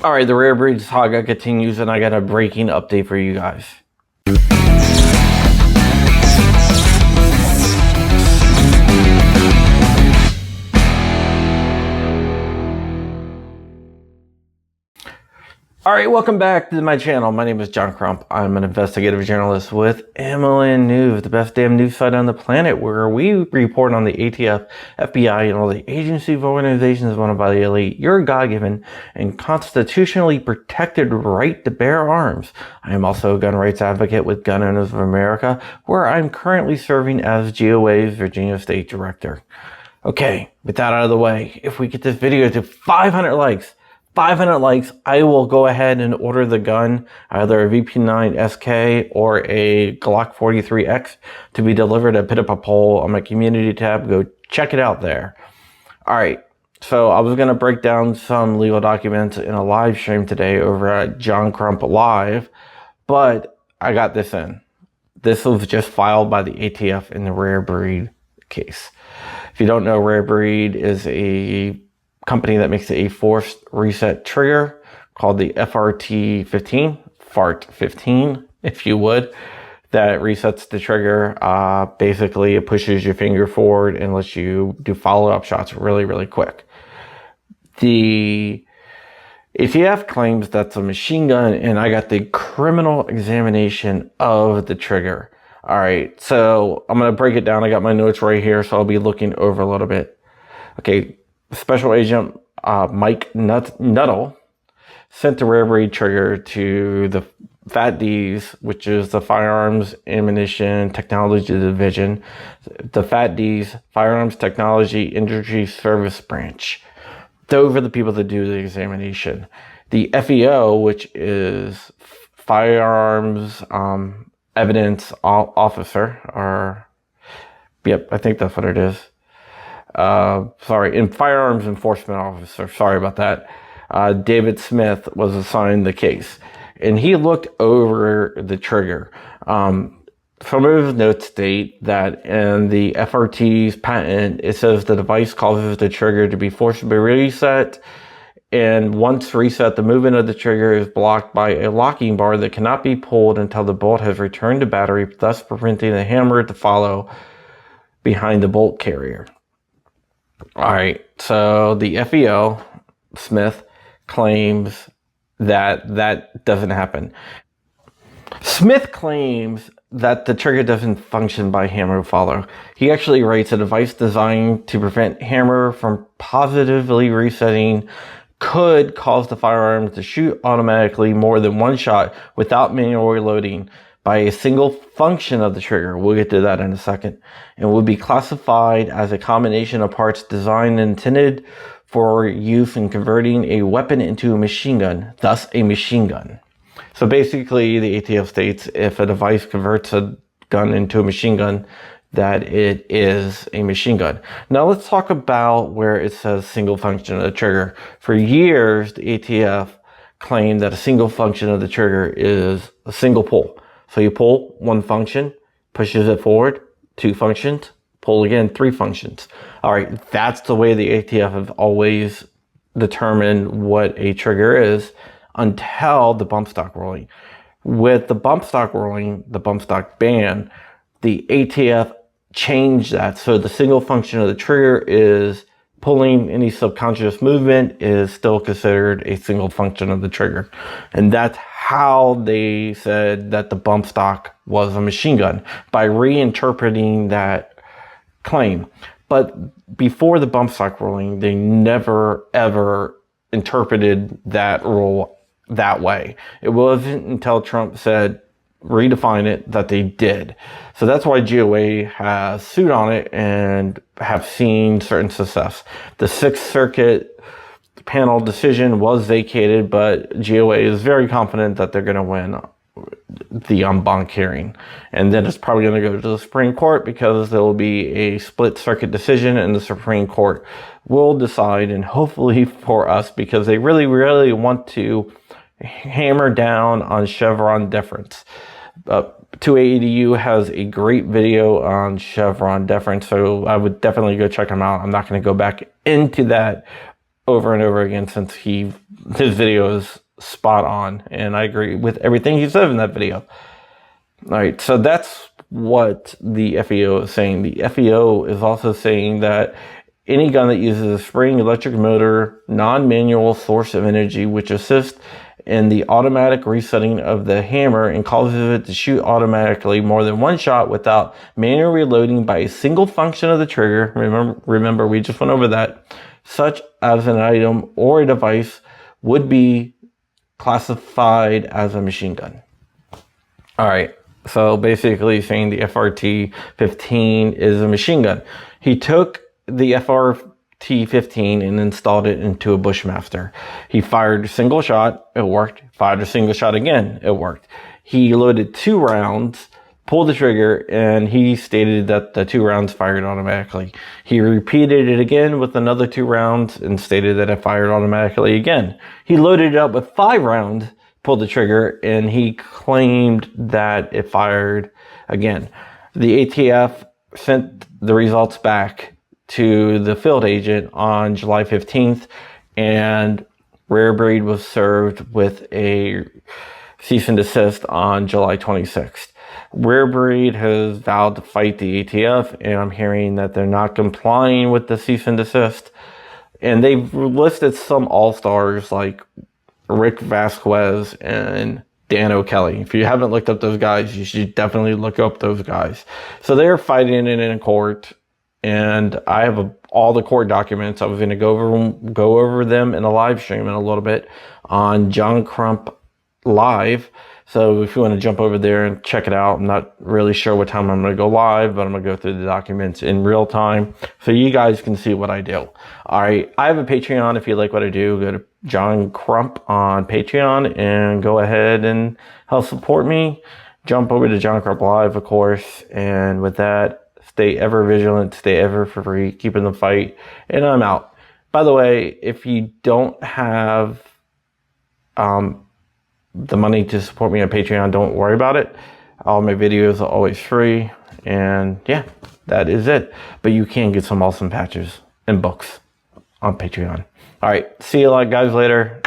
All right, the Rare Breed saga continues, and I got a breaking update for you guys. All right, welcome back to my channel. My name is John Crump. I'm an investigative journalist with MLN News, the best damn news site on the planet, where we report on the ATF, FBI, and all the agencies of organizations wanted by the elite, your God-given and constitutionally protected right to bear arms. I am also a gun rights advocate with Gun Owners of America, where I'm currently serving as GOA's Virginia State Director. Okay, with that out of the way, if we get this video to 500 likes, I will go ahead and order the gun, either a VP9 SK or a Glock 43X, to be delivered at Pit Up a Poll on my community tab. Go check it out there. All right, so I was going to break down some legal documents in a live stream today over at John Crump Live, but I got this in. This was just filed by the ATF in the Rare Breed case. If you don't know, Rare Breed is a company that makes a forced reset trigger called the FRT15, FART15, if you would, that resets the trigger. Basically, it pushes your finger forward and lets you do follow-up shots really, really quick. The ATF claims that's a machine gun, and I got the criminal examination of the trigger. All right, so I'm going to break it down. I got my notes right here, so I'll be looking over a little bit. Okay. Special Agent Mike Nuttall sent the Rare Breed trigger to the FAT-Ds, which is the Firearms Ammunition Technology Division, the FAT-Ds, Firearms Technology Industry Service Branch. Those are the people that do the examination. The FEO, which is Firearms Evidence Officer, or, yep, I think that's what it is. Firearms Enforcement Officer, sorry about that. David Smith was assigned the case, and he looked over the trigger. Some of his notes state that in the FRT's patent, it says the device causes the trigger to be forcibly reset, and once reset, the movement of the trigger is blocked by a locking bar that cannot be pulled until the bolt has returned to battery, thus preventing the hammer to follow behind the bolt carrier. All right, so the FEO, Smith, claims that that doesn't happen. Smith claims that the trigger doesn't function by hammer follow. He actually writes a device designed to prevent hammer from positively resetting could cause the firearm to shoot automatically more than one shot without manual reloading by a single function of the trigger. We'll get to that in a second. And will be classified as a combination of parts designed and intended for use in converting a weapon into a machine gun, thus a machine gun. So basically, the ATF states if a device converts a gun into a machine gun, that it is a machine gun. Now let's talk about where it says single function of the trigger. For years, the ATF claimed that a single function of the trigger is a single pull. So you pull one function, pushes it forward, two functions, pull again, three functions. All right, that's the way the ATF have always determined what a trigger is until the bump stock ruling. With the bump stock ruling, the bump stock ban, the ATF changed that. So the single function of the trigger is pulling. Any subconscious movement is still considered a single function of the trigger. And that's how they said that the bump stock was a machine gun, by reinterpreting that claim. But before the bump stock ruling, they never ever interpreted that rule that way. It wasn't until Trump said redefine it that they did. So that's why GOA has sued on it and have seen certain success. The Sixth Circuit panel decision was vacated, but GOA is very confident that they're going to win the en banc hearing. And then it's probably going to go to the Supreme Court, because there will be a split circuit decision, and the Supreme Court will decide, and hopefully for us, because they really, really want to hammer down on Chevron deference. 2AEDU has a great video on Chevron deference, so I would definitely go check them out. I'm not going to go back into that over and over again since his video is spot on, and I agree with everything he said in that video. All right, so that's what the FEO is saying. The FEO is also saying that any gun that uses a spring, electric motor, non-manual source of energy which assists in the automatic resetting of the hammer and causes it to shoot automatically more than one shot without manual reloading by a single function of the trigger. Remember, we just went over that. Such as an item or a device would be classified as a machine gun. All right, so basically saying the FRT-15 is a machine gun. He took the FRT-15 and installed it into a Bushmaster. He fired a single shot, it worked. Fired a single shot again, it worked. He loaded 2 rounds, pulled the trigger, and he stated that the 2 rounds fired automatically. He repeated it again with another 2 rounds and stated that it fired automatically again. He loaded it up with 5 rounds, pulled the trigger, and he claimed that it fired again. The ATF sent the results back to the field agent on July 15th, and Rare Breed was served with a cease and desist on July 26th. Rare Breed has vowed to fight the ATF, and I'm hearing that they're not complying with the cease and desist. And they've listed some all-stars like Rick Vasquez and Dan O'Kelly. If you haven't looked up those guys, you should definitely look up those guys. So they're fighting it in court, and I have all the court documents. I was going to go over them in a live stream in a little bit on John Crump Live. So if you want to jump over there and check it out, I'm not really sure what time I'm going to go live, but I'm going to go through the documents in real time so you guys can see what I do. All right, I have a Patreon. If you like what I do, go to John Crump on Patreon and go ahead and help support me. Jump over to John Crump Live, of course. And with that, stay ever vigilant, stay ever free, keeping the fight, and I'm out. By the way, if you don't have the money to support me on Patreon, don't worry about it. All my videos are always free, and yeah, that is it. But you can get some awesome patches and books on Patreon. All right, see you guys later.